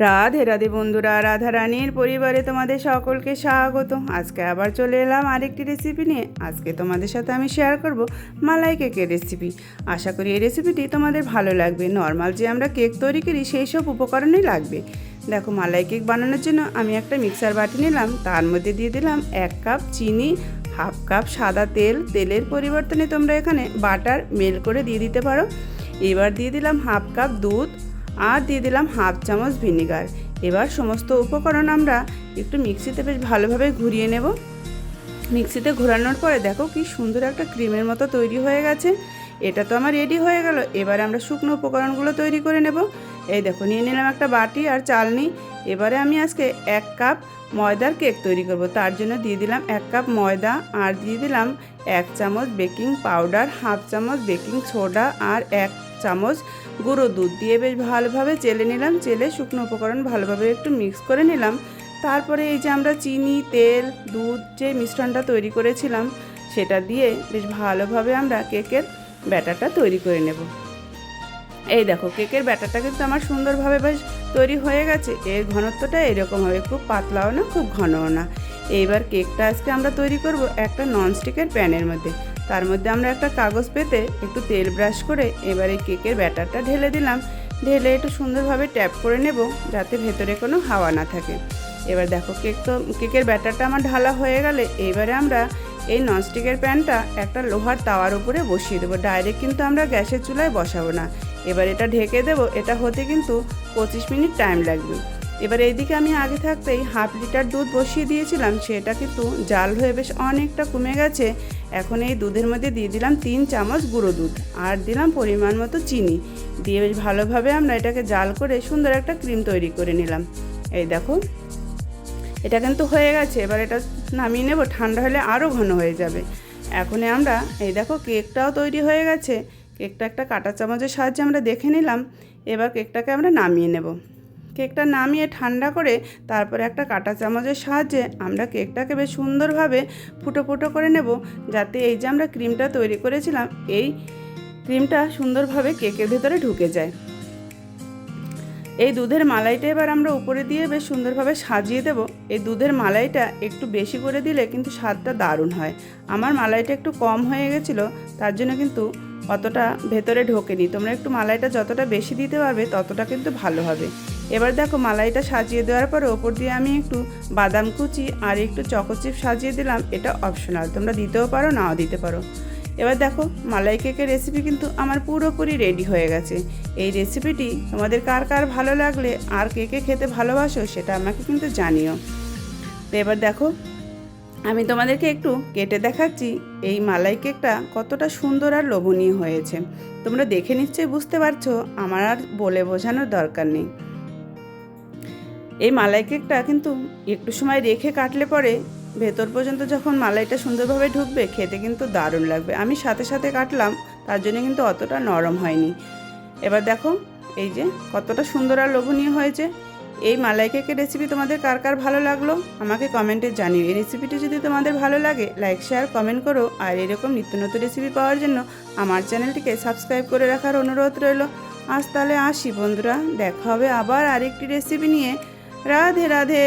রাধে রাধে বন্ধুরা, রাধারানীর পরিবারে তোমাদের সকলকে স্বাগত। আজকে আবার চলে এলাম আরেকটি রেসিপি নিয়ে। আজকে তোমাদের সাথে আমি শেয়ার করব মালাই কেকের রেসিপি। আশা করি এই রেসিপিটি তোমাদের ভালো লাগবে। নর্মাল যে আমরা কেক তৈরি করি সেই সব উপকরণই লাগবে। দেখো, মালাই কেক বানানোর জন্য আমি একটা মিক্সার বাটি নিলাম, তার মধ্যে দিয়ে দিলাম 1 কাপ চিনি, হাফ কাপ সাদা তেল। তেলের পরিবর্তনে তোমরা এখানে বাটার মেল্ট করে দিয়ে দিতে পারো। এবার দিয়ে দিলাম হাফ কাপ দুধ আর দিয়ে দিলাম হাফ চামচ ভিনিগার। এবার সমস্ত উপকরণ আমরা একটু মিক্সিতে বেশ ভালোভাবে ঘুরিয়ে নেব। মিক্সিতে ঘোরানোর পরে দেখো কি সুন্দর একটা ক্রিমের মতো তৈরি হয়ে গেছে। এটা তো আমার রেডি হয়ে গেল। এবারে আমরা শুকনো উপকরণগুলো তৈরি করে নেব। এই দেখো, নিয়ে নিলাম একটা বাটি আর চালনি। এবারে আমি আজকে 1 কাপ ময়দার কেক তৈরি করব। তার জন্য দিয়ে দিলাম 1 কাপ ময়দা আর দিয়ে দিলাম 1 চামচ বেকিং পাউডার, হাফ চামচ বেকিং সোডা আর 1 চামচ গুঁড়ো দুধ দিয়ে বেশ ভালোভাবে চেলে নিলাম। চেলে শুকনো উপকরণ ভালোভাবে একটু মিক্স করে নিলাম। তারপরে এই যে আমরা চিনি, তেল, দুধ যে মিশ্রণটা তৈরি করেছিলাম সেটা দিয়ে বেশ ভালোভাবে আমরা কেকের ব্যাটারটা তৈরি করে নেব। এই দেখো, কেকের ব্যাটারটা কিন্তু আমার সুন্দরভাবে বেশ তৈরি হয়ে গেছে। এর ঘনত্বটা এরকম হবে, খুব পাতলাও না খুব ঘনও না। এইবার কেকটা আজকে আমরা তৈরি করব একটা ননস্টিকের প্যানের মধ্যে। তার মধ্যে আমরা একটা কাগজ পেতে একটু তেল ব্রাশ করে এবারে কেকের ব্যাটারটা ঢেলে দিলাম। ঢেলে একটু সুন্দরভাবে ট্যাপ করে নেব যাতে ভেতরে কোনো হাওয়া না থাকে। এবার দেখো, কেকের ব্যাটারটা আমার ঢালা হয়ে গেলে এবারে আমরা এই ননস্টিকের প্যানটা একটা লোহার তাওয়ার উপরে বসিয়ে দেবো। ডাইরেক্ট কিন্তু আমরা গ্যাসের চুলায় বসাবো না। এবার এটা ঢেকে দেবো। এটা হতে কিন্তু 25 মিনিট টাইম লাগবে। এবার এইদিকে আমি আগে থাকতেই হাফ লিটার দুধ বসিয়ে দিয়েছিলাম, সেটা কিন্তু জাল হয়ে বেশ অনেকটা কমে গেছে। এখন এই দুধের মধ্যে দিয়ে দিলাম 3 চামচ গুঁড়ো দুধ আর দিলাম পরিমাণ মতো চিনি। দিয়ে বেশ ভালোভাবে আমরা এটাকে জাল করে সুন্দর একটা ক্রিম তৈরি করে নিলাম। এই দেখো, এটা কিন্তু হয়ে গেছে। এবার এটা নামিয়ে নেব, ঠান্ডা হলে আরও ঘন হয়ে যাবে। এখন আমরা এই দেখো, কেকটাও তৈরি হয়ে গেছে। কেকটা একটা কাঁটা চামচের সাহায্যে আমরা দেখে নিলাম। এবার কেকটাকে আমরা নামিয়ে নেব। কেকটা নামিয়ে ঠান্ডা করে তারপরে একটা কাঁটা চামচের সাহায্যে আমরা কেকটাকে বেশ সুন্দরভাবে ফুটো ফুটো করে নেব, যাতে এই যে আমরা ক্রিমটা তৈরি করেছিলাম এই ক্রিমটা সুন্দরভাবে কেকের ভেতরে ঢুকে যায়। এই দুধের মালাইটা এবার আমরা উপরে দিয়ে বেশ সুন্দরভাবে সাজিয়ে দেব। এই দুধের মালাইটা একটু বেশি করে দিলে কিন্তু স্বাদটা দারুণ হয়। আমার মালাইটা একটু কম হয়ে গেছিলো, তার জন্য কিন্তু অতটা ভেতরে ঢোকেনি। তোমরা একটু মালাইটা যতটা বেশি দিতে পারবে ততটা কিন্তু ভালো হবে। এবার দেখো, মালাইটা সাজিয়ে দেওয়ার পরে ওপর দিয়ে আমি একটু বাদাম কুচি আর একটু চকো চিপ সাজিয়ে দিলাম। এটা অপশনাল, তোমরা দিতেও পারো নাও দিতে পারো। এবার দেখো, মালাই কেকের রেসিপি কিন্তু আমার পুরোপুরি রেডি হয়ে গেছে। এই রেসিপিটি তোমাদের কার কার ভালো লাগলে আর কে খেতে ভালোবাসো সেটা আমাকে কিন্তু জানিও। তো এবার দেখো, আমি তোমাদেরকে একটু কেটে দেখাচ্ছি এই মালাই কেকটা কতটা সুন্দর আর লোভনীয় হয়েছে। তোমরা দেখে নিশ্চয়ই বুঝতে পারছো, আমার আর বলে বোঝানোর দরকার নেই। এই মালাই কেকটা কিন্তু একটু সময় রেখে কাটলে পরে ভেতর পর্যন্ত যখন মালাইটা সুন্দরভাবে ঢুকবে খেতে কিন্তু দারুণ লাগবে। আমি সাথে সাথে কাটলাম, তার জন্য কিন্তু অতটা নরম হয়নি। এবার দেখো এই যে কতটা সুন্দর আর লোভনীয় হয়েছে। এই মালাই কেকের রেসিপি তোমাদের কার কার ভালো লাগলো আমাকে কমেন্টে জানিও। এই রেসিপিটি যদি তোমাদের ভালো লাগে লাইক শেয়ার কমেন্ট করো। আর এরকম নিত্য নতুন রেসিপি পাওয়ার জন্য আমার চ্যানেলটিকে সাবস্ক্রাইব করে রাখার অনুরোধ রইল। আজ তাহলে আসি বন্ধুরা, দেখা হবে আবার আরেকটি রেসিপি নিয়ে। রাধে রাধে।